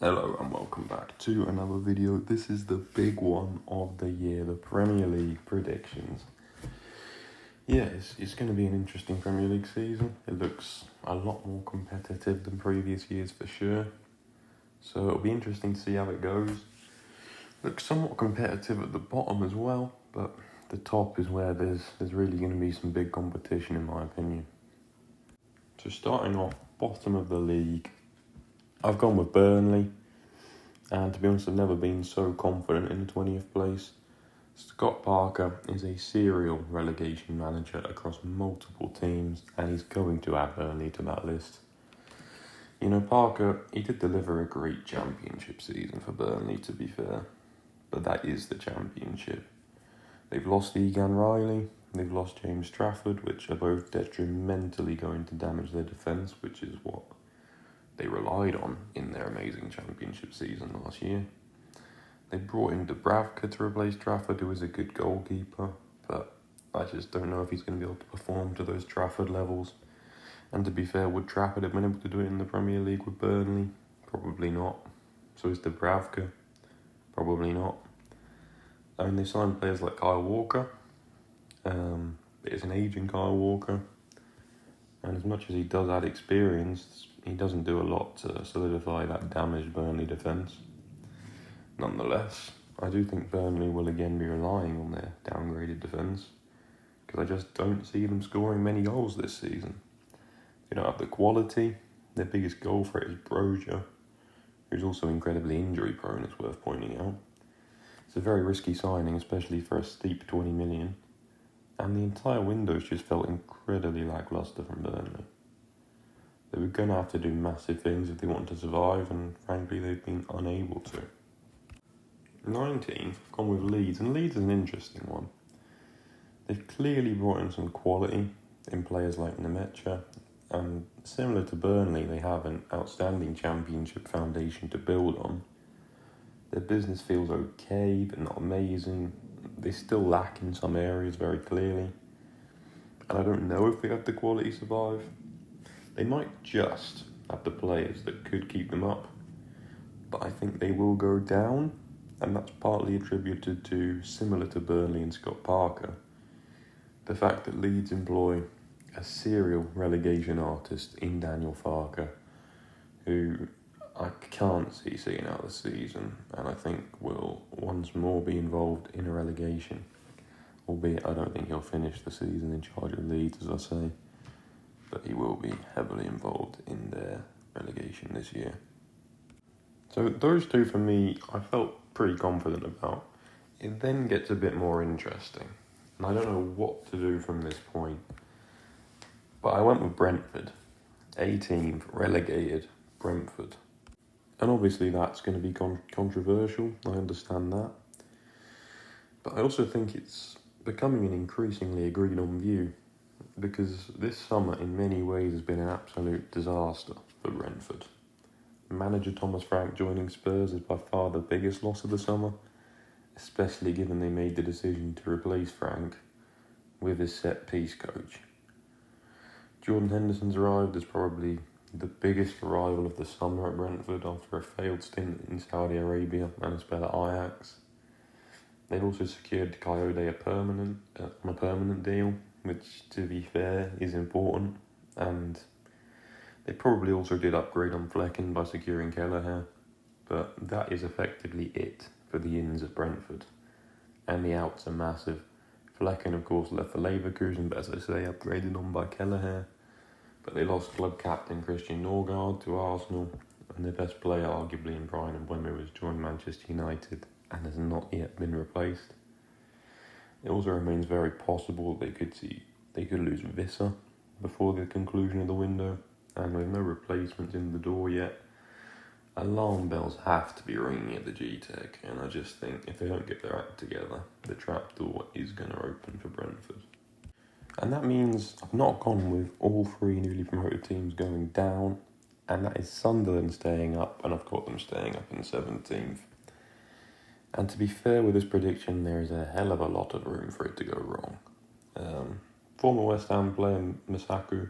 Hello and welcome back to another video. This is the big one of the year, the Premier League predictions. Yeah, it's going to be an interesting Premier League season. It looks a lot more competitive than previous years for sure. So it'll be interesting to see how it goes. Looks somewhat competitive at the bottom as well, but the top is where there's really going to be some big competition in my opinion. So starting off bottom of the league, I've gone with Burnley. And to be honest, I've never been so confident in the 20th place. Scott Parker is a serial relegation manager across multiple teams, and he's going to add Burnley to that list. You know, Parker, he did deliver a great championship season for Burnley, to be fair. But that is the championship. They've lost Egan Riley, they've lost James Trafford, which are both detrimentally going to damage their defence, which is what they relied on in their amazing championship season last year. They brought in Dubravka to replace Trafford, who is a good goalkeeper, but I just don't know if he's going to be able to perform to those Trafford levels. And to be fair, would Trafford have been able to do it in the Premier League with Burnley? Probably not. So is Dubravka? Probably not. I mean, they signed players like Kyle Walker. It's an aging Kyle Walker. And as much as he does add experience, he doesn't do a lot to solidify that damaged Burnley defence. Nonetheless, I do think Burnley will again be relying on their downgraded defence, because I just don't see them scoring many goals this season. They don't have the quality. Their biggest goal threat is Broja, who's also incredibly injury prone, it's worth pointing out. It's a very risky signing, especially for a steep 20 million, and the entire window's just felt incredibly lacklustre from Burnley. They were going to have to do massive things if they wanted to survive, and frankly they've been unable to. 19th, I've gone with Leeds, and Leeds is an interesting one. They've clearly brought in some quality in players like Nemecha, and similar to Burnley, they have an outstanding championship foundation to build on. Their business feels okay, but not amazing. They still lack in some areas very clearly, and I don't know if they have the quality to survive. They might just have the players that could keep them up, but I think they will go down. And that's partly attributed to, similar to Burnley and Scott Parker, the fact that Leeds employ a serial relegation artist in Daniel Farke, who I can't see seeing out the season, and I think will once more be involved in a relegation, albeit I don't think he'll finish the season in charge of Leeds, as I say, but he will be heavily involved in their relegation this year. So those two for me, I felt pretty confident about. It then gets a bit more interesting, and I don't know what to do from this point. But I went with Brentford, 18th, relegated Brentford. And obviously that's going to be controversial, I understand that. But I also think it's becoming an increasingly agreed on view, because this summer in many ways has been an absolute disaster for Brentford. Manager Thomas Frank joining Spurs is by far the biggest loss of the summer, especially given they made the decision to replace Frank with his set-piece coach. Jordan Henderson's arrived as probably the biggest arrival of the summer at Brentford after a failed stint in Saudi Arabia and a spell at Ajax. They've also secured Coyote on a permanent deal, which, to be fair, is important, and they probably also did upgrade on Flecken by securing Kelleher, but that is effectively it for the ins at Brentford. And the outs are massive. Flecken, of course, left for Leverkusen, but as I say, upgraded on by Kelleher. But they lost club captain Christian Norgard to Arsenal, and their best player, arguably in Bryan Mbeumo, has joined Manchester United and has not yet been replaced. It also remains very possible they could lose Visser before the conclusion of the window. And with no replacements in the door yet, alarm bells have to be ringing at the G-Tech, and I just think if they don't get their act together, the trapdoor is going to open for Brentford. And that means I've not gone with all three newly promoted teams going down, and that is Sunderland staying up, and I've got them staying up in 17th. And to be fair with this prediction, there is a hell of a lot of room for it to go wrong. Former West Ham player Masaku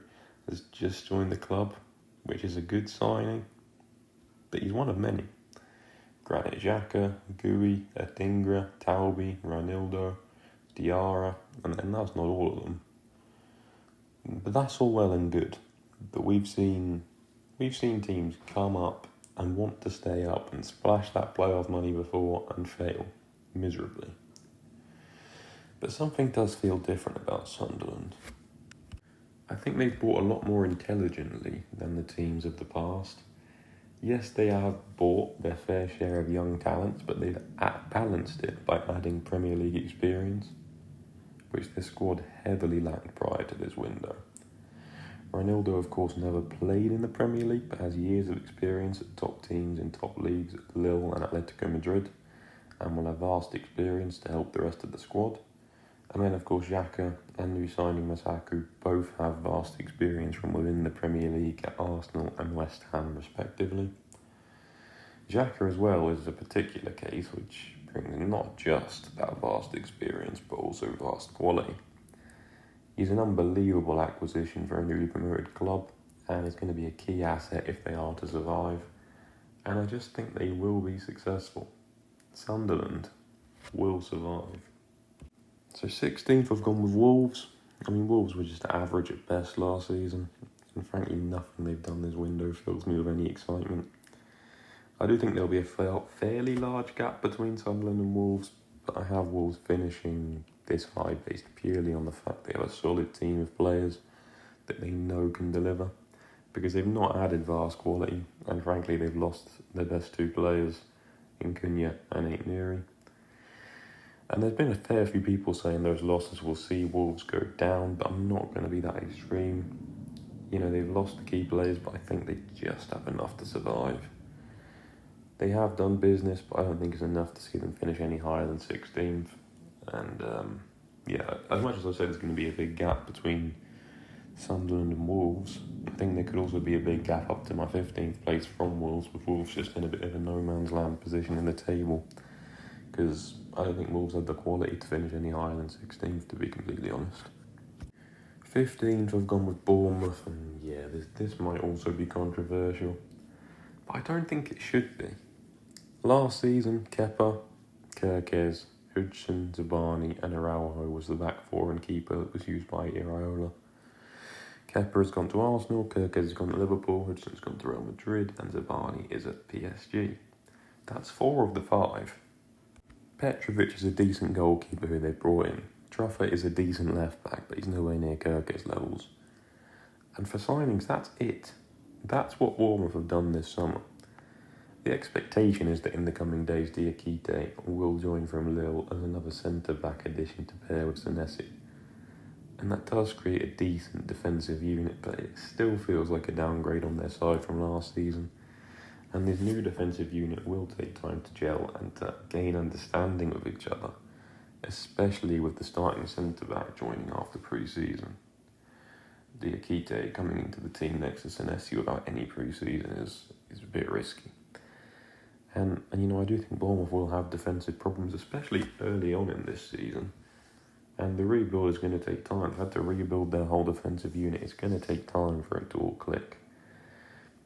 has just joined the club, which is a good signing, but he's one of many. Granit Xhaka, Gui, Adingra, Talbi, Ronaldo, Diarra, and that's not all of them. But that's all well and good. But we've seen teams come up and want to stay up and splash that playoff money before and fail miserably. But something does feel different about Sunderland. I think they've bought a lot more intelligently than the teams of the past. Yes, they have bought their fair share of young talents, but they've balanced it by adding Premier League experience, which their squad heavily lacked prior to this window. Ronaldo, of course, never played in the Premier League, but has years of experience at top teams in top leagues at Lille and Atletico Madrid, and will have vast experience to help the rest of the squad. And then, of course, Xhaka and new signing Masuaku both have vast experience from within the Premier League at Arsenal and West Ham, respectively. Xhaka, as well, is a particular case which brings not just that vast experience, but also vast quality. He's an unbelievable acquisition for a newly promoted club, and is going to be a key asset if they are to survive. And I just think they will be successful. Sunderland will survive. So 16th, I've gone with Wolves. I mean, Wolves were just average at best last season, and frankly, nothing they've done this window fills me with any excitement. I do think there'll be a fairly large gap between Sunderland and Wolves, but I have Wolves finishing this high based purely on the fact they have a solid team of players that they know can deliver, because they've not added vast quality, and frankly, they've lost their best two players in Cunha and Aït-Nouri. And there's been a fair few people saying those losses will see Wolves go down, but I'm not going to be that extreme. You know, they've lost the key players, but I think they just have enough to survive. They have done business, but I don't think it's enough to see them finish any higher than 16th. And as much as I said there's going to be a big gap between Sunderland and Wolves, I think there could also be a big gap up to my 15th place from Wolves, with Wolves just in a bit of a no man's land position in the table. Because I don't think Wolves have the quality to finish any higher than 16th, to be completely honest. 15th, I've gone with Bournemouth, and this might also be controversial, but I don't think it should be. Last season, Kepa, Kerkez, Hudson, Zabani and Araujo was the back four and keeper that was used by Iraola. Kepa has gone to Arsenal, Kerkez has gone to Liverpool, Hudson's gone to Real Madrid, and Zabani is at PSG. That's 4 of the 5. Petrovic is a decent goalkeeper who they brought in. Truffert is a decent left-back, but he's nowhere near Kerkez levels. And for signings, that's it. That's what Bournemouth have done this summer. The expectation is that in the coming days, Diakite will join from Lille as another centre-back addition to pair with Senesi. And that does create a decent defensive unit, but it still feels like a downgrade on their side from last season. And this new defensive unit will take time to gel and to gain understanding of each other, especially with the starting centre-back joining after pre-season. Diakite coming into the team next to Senesi without any pre-season is a bit risky. And I do think Bournemouth will have defensive problems, especially early on in this season. And the rebuild is going to take time. They've had to rebuild their whole defensive unit. It's going to take time for it to all click.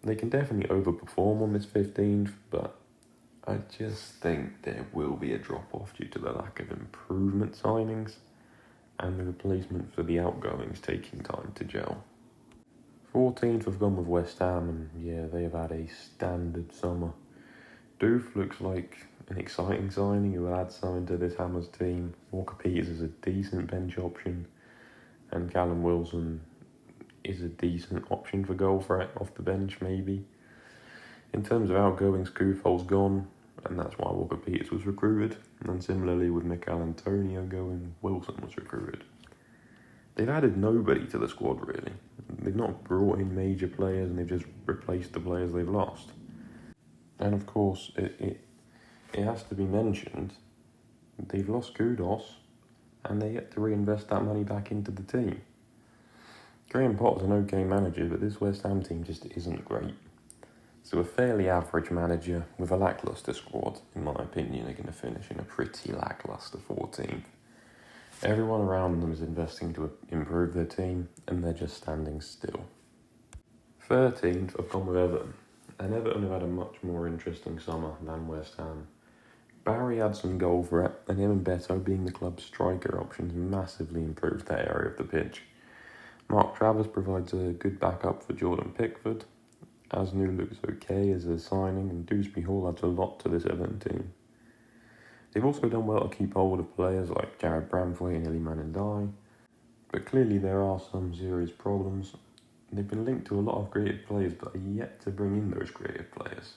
They can definitely overperform on this 15th, but I just think there will be a drop-off due to the lack of improvement signings and the replacement for the outgoings taking time to gel. 14th, I've gone with West Ham, and they've had a standard summer. Doof looks like an exciting signing who will add something to this Hammers team. Walker Peters is a decent bench option, and Callum Wilson is a decent option for goal threat off the bench, maybe. In terms of outgoings, Kuffold's gone, and that's why Walker Peters was recruited. And similarly with Mikel Antonio going, Wilson was recruited. They've added nobody to the squad, really. They've not brought in major players, and they've just replaced the players they've lost. And of course, it has to be mentioned, they've lost Kudos, and they get to reinvest that money back into the team. Graham Potter's an okay manager, but this West Ham team just isn't great. So a fairly average manager with a lacklustre squad, in my opinion, are going to finish in a pretty lacklustre 14th. Everyone around them is investing to improve their team, and they're just standing still. 13th, I've gone with Everton. And Everton have had a much more interesting summer than West Ham. Barry had some goal threat, and him and Beto being the club's striker options massively improved that area of the pitch. Mark Travers provides a good backup for Jordan Pickford. Asnu looks okay as a signing, and Dewsbury Hall adds a lot to this Everton team. They've also done well to keep hold of players like Jared Bramthwaite and Iliman Ndiaye, but clearly there are some serious problems. They've been linked to a lot of creative players, but are yet to bring in those creative players.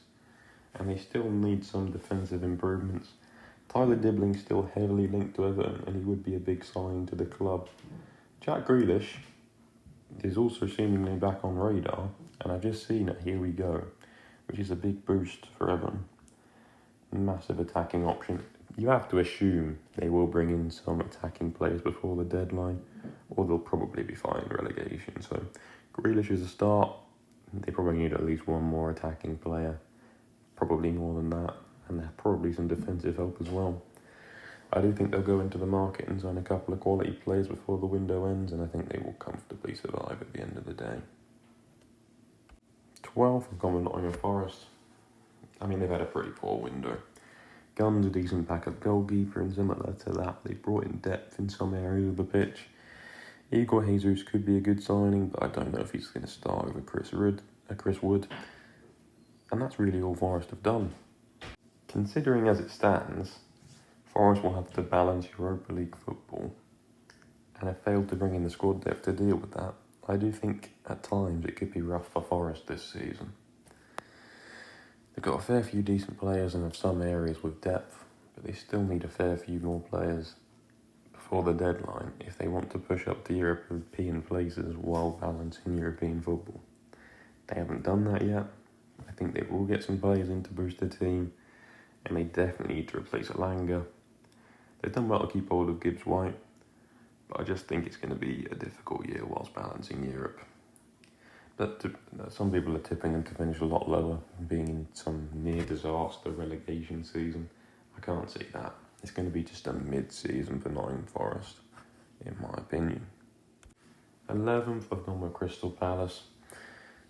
And they still need some defensive improvements. Tyler Dibling's still heavily linked to Everton, and he would be a big signing to the club. Jack Grealish is also seemingly back on radar, and I've just seen it, here we go, which is a big boost for Everton. Massive attacking option. You have to assume they will bring in some attacking players before the deadline, or they'll probably be fighting relegation. So Grealish is a start. They probably need at least one more attacking player, probably more than that, and there's probably some defensive help as well. I do think they'll go into the market and sign a couple of quality players before the window ends, and I think they will comfortably survive at the end of the day. 12th, I've gone with Nottingham Forest. I mean, they've had a pretty poor window. Gunn's a decent backup goalkeeper, and similar to that, they've brought in depth in some areas of the pitch. Igor Jesus could be a good signing, but I don't know if he's going to start over Chris Wood. And that's really all Forest have done. Considering as it stands, Forest will have to balance Europa League football, and have failed to bring in the squad depth to deal with that. I do think at times it could be rough for Forest this season. They've got a fair few decent players and have some areas with depth, but they still need a fair few more players before the deadline if they want to push up to European places while balancing European football. They haven't done that yet. I think they will get some players in to boost the team, and they definitely need to replace Elanga. They've done well to keep hold of Gibbs White, but I just think it's going to be a difficult year whilst balancing Europe. But some people are tipping them to finish a lot lower, being in some near-disaster relegation season. I can't see that. It's going to be just a mid-season for Nottingham Forest, in my opinion. 11th, I've gone with Crystal Palace.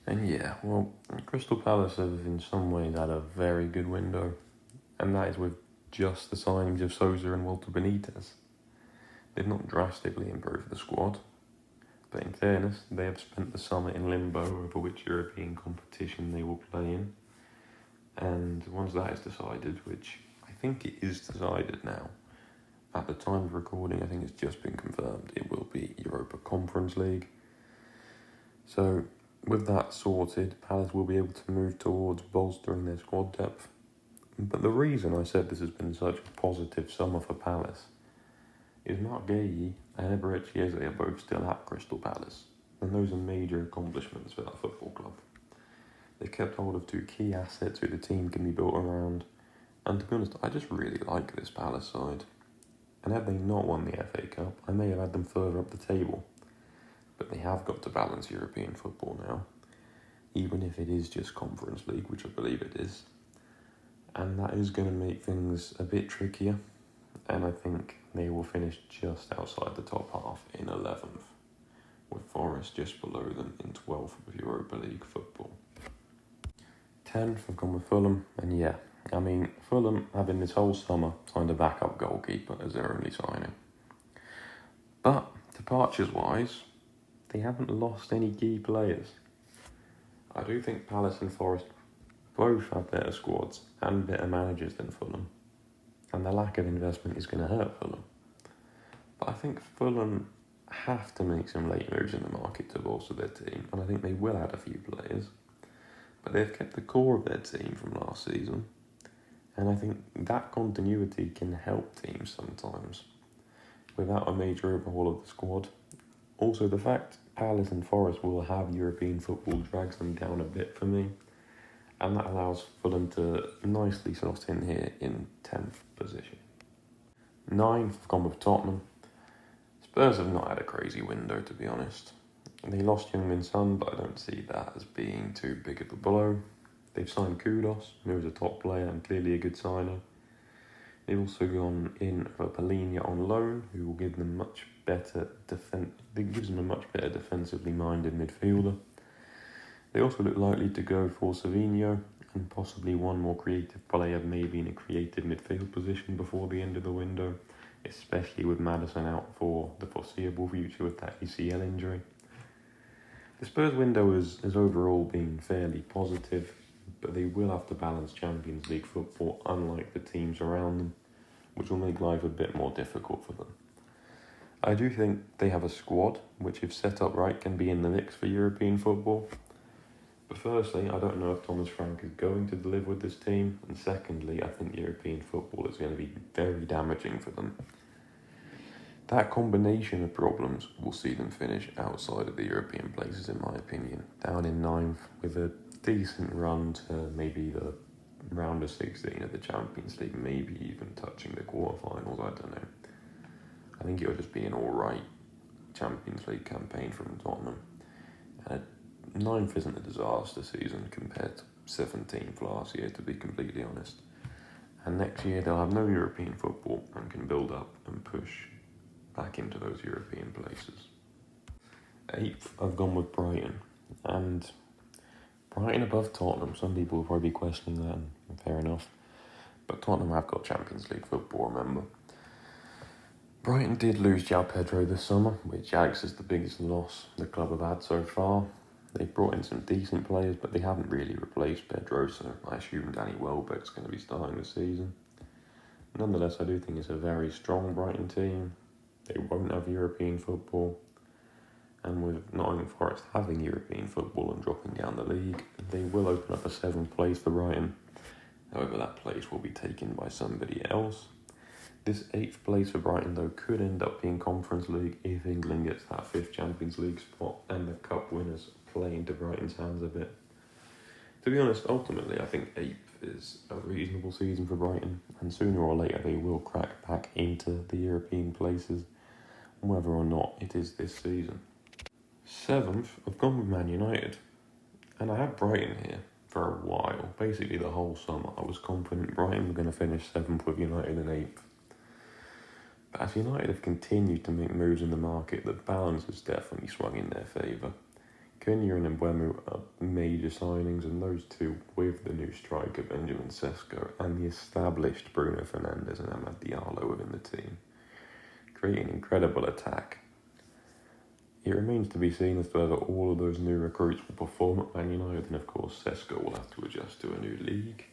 And yeah, well, Crystal Palace have in some ways had a very good window, and that is with just the signings of Sousa and Walter Benitez. They've not drastically improved the squad, but in fairness, they have spent the summer in limbo over which European competition they will play in. And once that is decided, which I think it is decided now, at the time of recording, I think it's just been confirmed, it will be Europa Conference League. So with that sorted, Palace will be able to move towards bolstering their squad depth. But the reason I said this has been such a positive summer for Palace is Mark Guéhi and Eberechi Eze are both still at Crystal Palace, and those are major accomplishments for that football club. They've kept hold of two key assets who the team can be built around, and to be honest, I just really like this Palace side. And had they not won the FA Cup, I may have had them further up the table, but they have got to balance European football now, even if it is just Conference League, which I believe it is. And that is going to make things a bit trickier, and I think they will finish just outside the top half in 11th, with Forest just below them in 12th of Europa League football. 10th, I've gone with Fulham, and yeah, I mean, Fulham have in this whole summer signed a backup goalkeeper as their only signing. But, departures-wise, they haven't lost any key players. I do think Palace and Forest both have better squads and better managers than Fulham, and the lack of investment is going to hurt Fulham. But I think Fulham have to make some late moves in the market to bolster their team, and I think they will add a few players. But they've kept the core of their team from last season, and I think that continuity can help teams sometimes without a major overhaul of the squad. Also, the fact Palace and Forest will have European football drags them down a bit for me, and that allows Fulham to nicely slot in here in 10th position. 9th, I've gone with Tottenham. Spurs have not had a crazy window, to be honest. They lost Young-Min Son, but I don't see that as being too big of a blow. They've signed Kudos, who is a top player and clearly a good signer. They've also gone in for Palhinha on loan, who will give them gives them a much better defensively minded midfielder. They also look likely to go for Savinho and possibly one more creative player, maybe in a creative midfield position before the end of the window, especially with Maddison out for the foreseeable future with that ACL injury. The Spurs window has overall been fairly positive, but they will have to balance Champions League football unlike the teams around them, which will make life a bit more difficult for them. I do think they have a squad which, if set up right, can be in the mix for European football. But firstly, I don't know if Thomas Frank is going to deliver with this team, and secondly, I think European football is going to be very damaging for them. That combination of problems will see them finish outside of the European places, in my opinion, down in 9th with a decent run to maybe the round of 16 of the Champions League, maybe even touching the quarterfinals, I don't know. I think it'll just be an alright Champions League campaign from Tottenham. 9th isn't a disaster season compared to 17th last year, to be completely honest. And next year they'll have no European football and can build up and push back into those European places. 8th, I've gone with Brighton. And Brighton above Tottenham, some people will probably be questioning that, and fair enough. But Tottenham have got Champions League football, remember. Brighton did lose João Pedro this summer, which acts as the biggest loss the club have had so far. They've brought in some decent players, but they haven't really replaced Pedro, so I assume Danny Welbeck's going to be starting the season. Nonetheless, I do think it's a very strong Brighton team. They won't have European football, and with Nottingham Forest having European football and dropping down the league, they will open up a 7th place for Brighton. However, that place will be taken by somebody else. This 8th place for Brighton, though, could end up being Conference League if England gets that 5th Champions League spot and the cup winners play into Brighton's hands a bit. To be honest, ultimately, I think 8th is a reasonable season for Brighton, and sooner or later they will crack back into the European places, whether or not it is this season. 7th, I've gone with Man United, and I had Brighton here for a while. Basically the whole summer I was confident Brighton were going to finish 7th with United in 8th. But as United have continued to make moves in the market, the balance has definitely swung in their favour. Cunha and Mbeumo are major signings, and those two, with the new striker Benjamin Sesko and the established Bruno Fernandes and Amad Diallo within the team, create an incredible attack. It remains to be seen as to whether all of those new recruits will perform at Man United, and of course Sesko will have to adjust to a new league.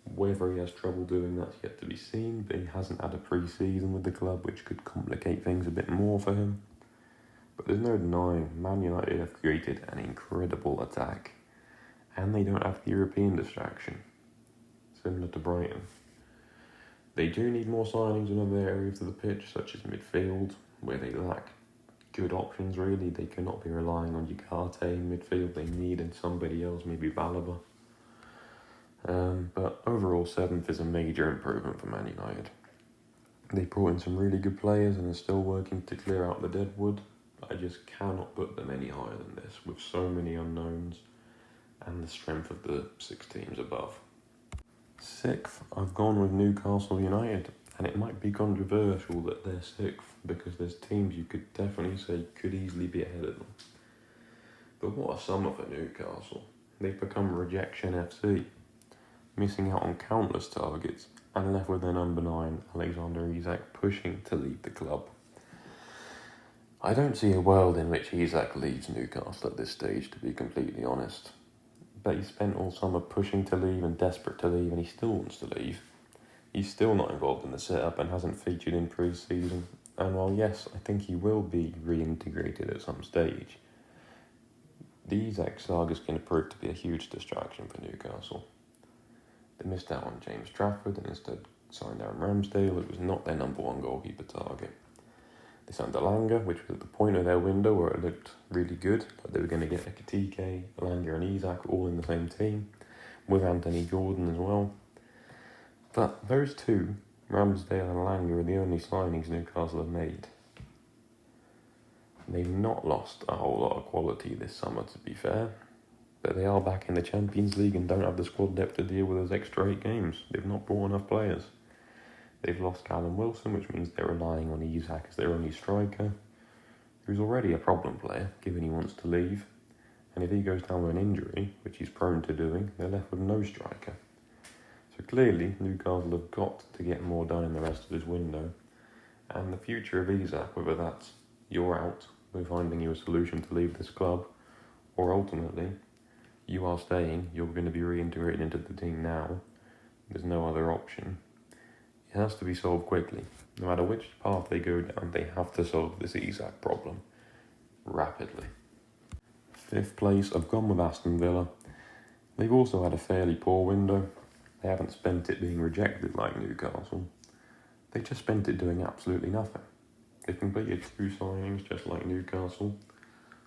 Whether he has trouble doing that's yet to be seen, but he hasn't had a pre-season with the club, which could complicate things a bit more for him. But there's no denying Man United have created an incredible attack, and they don't have the European distraction, similar to Brighton. They do need more signings in other areas of the pitch, such as midfield, where they lack good options really. They cannot be relying on Ugarte in midfield. They needed somebody else, maybe Balaba. But overall, 7th is a major improvement for Man United. They brought in some really good players and are still working to clear out the deadwood. I just cannot put them any higher than this, with so many unknowns and the strength of the 6 teams above. 6th, I've gone with Newcastle United, and it might be controversial that they're 6th because there's teams you could definitely say could easily be ahead of them. But what a summer for Newcastle. They've become rejection FC, missing out on countless targets and left with their number 9, Alexander Isak, pushing to leave the club. I don't see a world in which Isak leaves Newcastle at this stage, to be completely honest. But he spent all summer pushing to leave and desperate to leave, and he still wants to leave. He's still not involved in the setup and hasn't featured in pre-season. And while yes, I think he will be reintegrated at some stage, the Isak saga is going to prove to be a huge distraction for Newcastle. They missed out on James Trafford and instead signed Aaron Ramsdale, who was not their number 1 goalkeeper target. They signed Elanga, which was at the point of their window where it looked really good, like they were going to get Ekitike, Elanga and Isak all in the same team, with Anthony Gordon as well. But those two, Ramsdale and Elanga, are the only signings Newcastle have made. They've not lost a whole lot of quality this summer, to be fair, but they are back in the Champions League and don't have the squad depth to deal with those extra 8 games. They've not brought enough players. They've lost Callum Wilson, which means they're relying on Isak as their only striker, who's already a problem player, given he wants to leave. And if he goes down with an injury, which he's prone to doing, they're left with no striker. So clearly, Newcastle have got to get more done in the rest of this window. And the future of Isak, whether that's you're out, we're finding you a solution to leave this club, or ultimately, you are staying, you're going to be reintegrated into the team now, there's no other option. It has to be solved quickly. No matter which path they go down, they have to solve this Isak problem rapidly. 5th place, I've gone with Aston Villa. They've also had a fairly poor window. They haven't spent it being rejected like Newcastle. They just spent it doing absolutely nothing. They completed 2 signings just like Newcastle,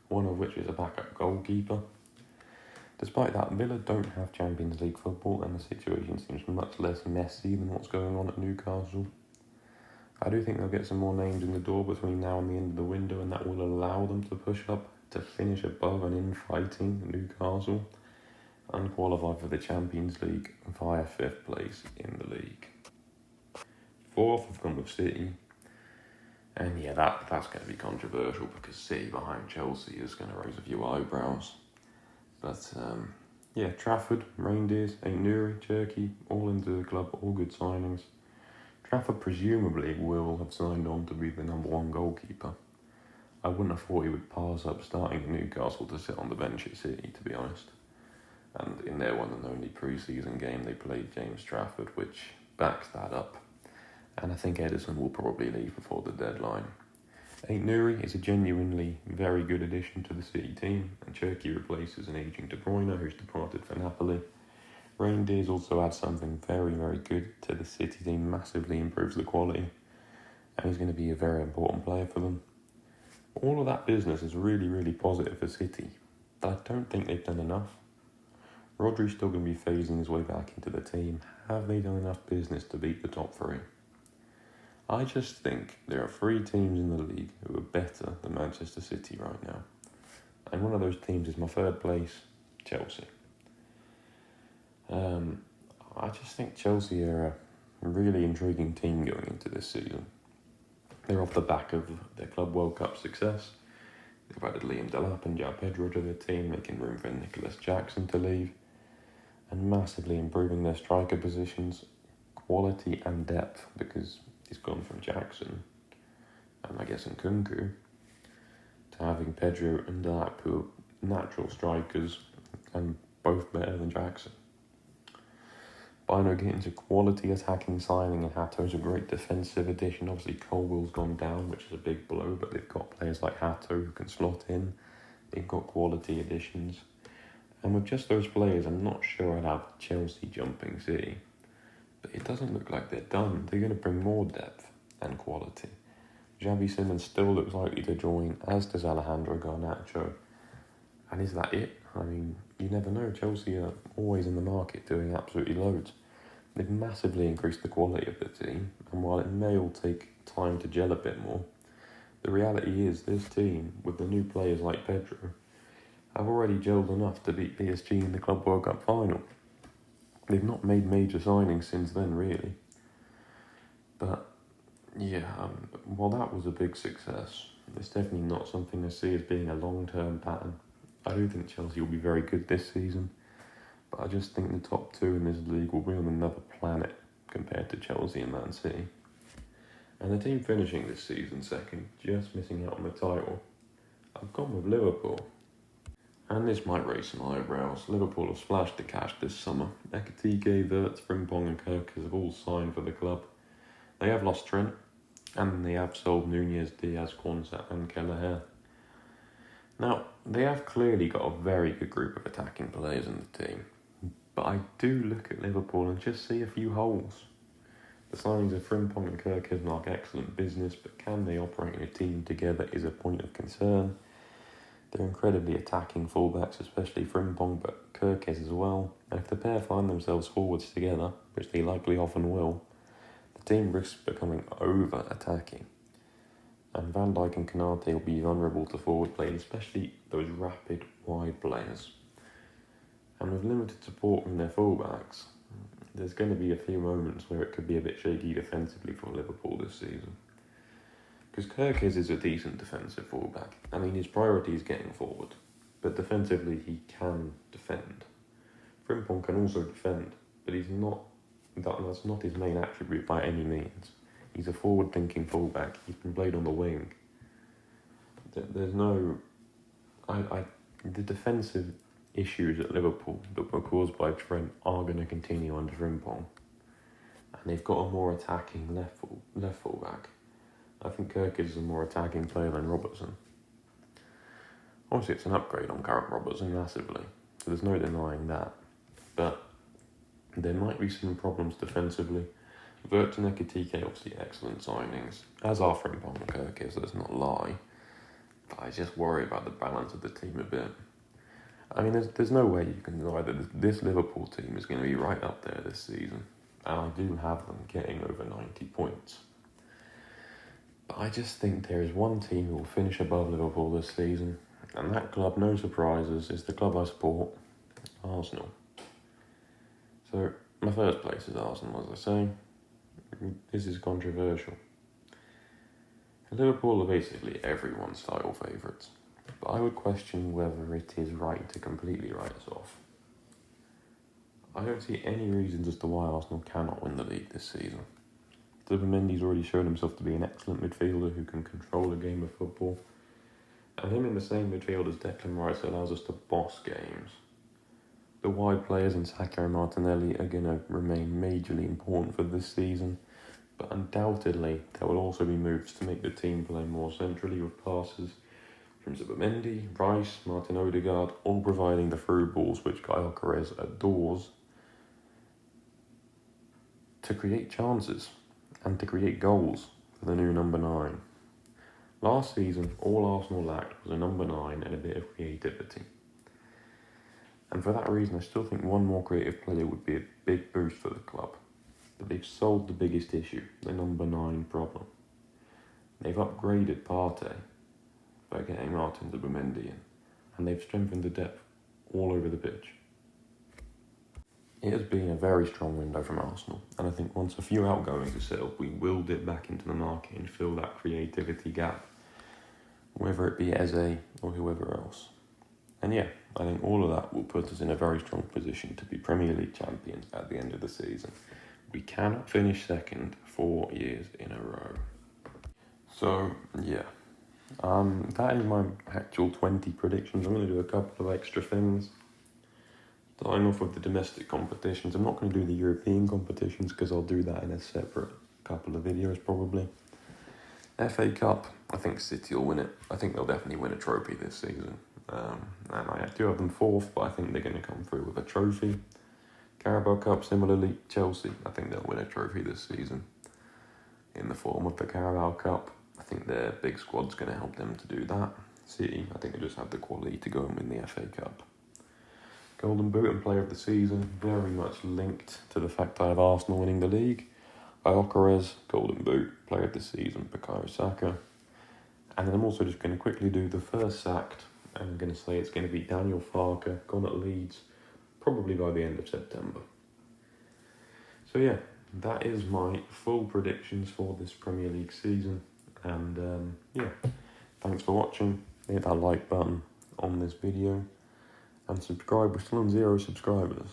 one of which is a backup goalkeeper. Despite that, Villa don't have Champions League football and the situation seems much less messy than what's going on at Newcastle. I do think they'll get some more names in the door between now and the end of the window, and that will allow them to push up to finish above and in fighting Newcastle and qualify for the Champions League via 5th place in the league. 4th, I've gone with City. And yeah, that's going to be controversial because City behind Chelsea is going to raise a few eyebrows. But yeah, Trafford, Reindeers, Aït-Nouri, Cherki, all into the club, all good signings. Trafford presumably will have signed on to be the number 1 goalkeeper. I wouldn't have thought he would pass up starting at Newcastle to sit on the bench at City, to be honest. And in their one and only pre-season game, they played James Trafford, which backs that up. And I think Ederson will probably leave before the deadline. Aït-Nouri is a genuinely very good addition to the City team, and Cherki replaces an ageing De Bruyne who's departed for Napoli. Reindeers also adds something very, very good to the City team, massively improves the quality, and he's going to be a very important player for them. All of that business is really, really positive for City, but I don't think they've done enough. Rodri's still going to be phasing his way back into the team. Have they done enough business to beat the top 3? I just think there are 3 teams in the league who are better than Manchester City right now. And one of those teams is my 3rd place, Chelsea. I just think Chelsea are a really intriguing team going into this season. They're off the back of their Club World Cup success. They've added Liam Delap and João Pedro to their team, making room for Nicholas Jackson to leave, and massively improving their striker positions, quality and depth, because he's gone from Jackson, and I guess Nkunku, to having Pedro and Delap, who are natural strikers, and both better than Jackson. Bino getting to quality attacking signing, and Hato's a great defensive addition. Obviously Colwell's gone down, which is a big blow, but they've got players like Hato who can slot in. They've got quality additions. And with just those players, I'm not sure I'd have Chelsea jumping City. But it doesn't look like they're done. They're going to bring more depth and quality. Xavi Simons still looks likely to join, as does Alejandro Garnacho. And is that it? I mean, you never know. Chelsea are always in the market doing absolutely loads. They've massively increased the quality of the team, and while it may all take time to gel a bit more, the reality is this team, with the new players like Pedro, have already gelled enough to beat PSG in the Club World Cup final. They've not made major signings since then, really. But yeah, while that was a big success, it's definitely not something I see as being a long-term pattern. I do think Chelsea will be very good this season, but I just think the top 2 in this league will be on another planet compared to Chelsea and Man City. And the team finishing this season 2nd, just missing out on the title, I've gone with Liverpool. And this might raise some eyebrows. Liverpool have splashed the cash this summer. Ekitike, Wirtz, Frimpong and Kirkers have all signed for the club. They have lost Trent, and they have sold Nunez, Diaz, Quansah and Kelleher. Now, they have clearly got a very good group of attacking players in the team, but I do look at Liverpool and just see a few holes. The signings of Frimpong and Kirkers mark excellent business, but can they operate in a team together is a point of concern. They're incredibly attacking fullbacks, especially Frimpong, but Kirkes as well. And if the pair find themselves forwards together, which they likely often will, the team risks becoming over-attacking. And Van Dijk and Konate will be vulnerable to forward play, especially those rapid wide players. And with limited support from their fullbacks, there's going to be a few moments where it could be a bit shaky defensively for Liverpool this season. Because Kirkes is a decent defensive fullback. I mean, his priority is getting forward, but defensively he can defend. Frimpong can also defend, but that's not his main attribute by any means. He's a forward-thinking fullback. He's been played on the wing. There's no... the defensive issues at Liverpool that were caused by Trent are going to continue under Frimpong. And they've got a more attacking left fullback. I think Kirk is a more attacking player than Robertson. Obviously, it's an upgrade on current Robertson massively, so there's no denying that. But there might be some problems defensively. Wirtz and Ekitike, obviously excellent signings, as are Frimpong and Kirk is, let's not lie. But I just worry about the balance of the team a bit. I mean, there's no way you can deny that this Liverpool team is going to be right up there this season. And I do have them getting over 90 points. But I just think there is one team who will finish above Liverpool this season. And that club, no surprises, is the club I support, Arsenal. So, my first place is Arsenal, as I say. This is controversial. Liverpool are basically everyone's title favourites, but I would question whether it is right to completely write us off. I don't see any reasons as to why Arsenal cannot win the league this season. Zubimendi's already shown himself to be an excellent midfielder who can control a game of football, and him in the same midfield as Declan Rice allows us to boss games. The wide players in Saka and Martinelli are going to remain majorly important for this season, but undoubtedly there will also be moves to make the team play more centrally with passes from Zubimendi, Rice, Martin Odegaard, all providing the through balls which Gyökeres adores to create chances and to create goals for the new number 9. Last season, all Arsenal lacked was a number 9 and a bit of creativity. And for that reason, I still think one more creative player would be a big boost for the club. But they've solved the biggest issue, the number 9 problem. They've upgraded Partey by getting Martin Zubimendi in, and they've strengthened the depth all over the pitch. It has been a very strong window from Arsenal, and I think once a few outgoings are settled, we will dip back into the market and fill that creativity gap, whether it be Eze or whoever else. And yeah, I think all of that will put us in a very strong position to be Premier League champions at the end of the season. We cannot finish second 4 years in a row. So, yeah. That is my actual 20 predictions. I'm going to do a couple of extra things. Starting off with the domestic competitions. I'm not going to do the European competitions because I'll do that in a separate couple of videos probably. FA Cup, I think City will win it. I think they'll definitely win a trophy this season. And I do have them 4th, but I think they're going to come through with a trophy. Carabao Cup, similarly, Chelsea, I think they'll win a trophy this season in the form of the Carabao Cup. I think their big squad's going to help them to do that. City, I think they just have the quality to go and win the FA Cup. Golden Boot and Player of the Season, very much linked to the fact I have Arsenal winning the league. Gyökeres, Golden Boot, Player of the Season, Bukayo Saka. And then I'm also just going to quickly do the first sacked, and I'm going to say it's going to be Daniel Farke, gone at Leeds, probably by the end of September. So yeah, that is my full predictions for this Premier League season. And yeah, thanks for watching. Hit that like button on this video. And subscribe, we're still on 0 subscribers.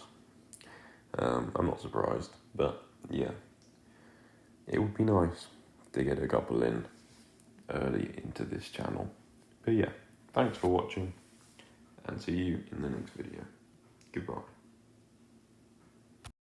I'm not surprised, but yeah. It would be nice to get a couple in early into this channel. But yeah, thanks for watching, and see you in the next video. Goodbye.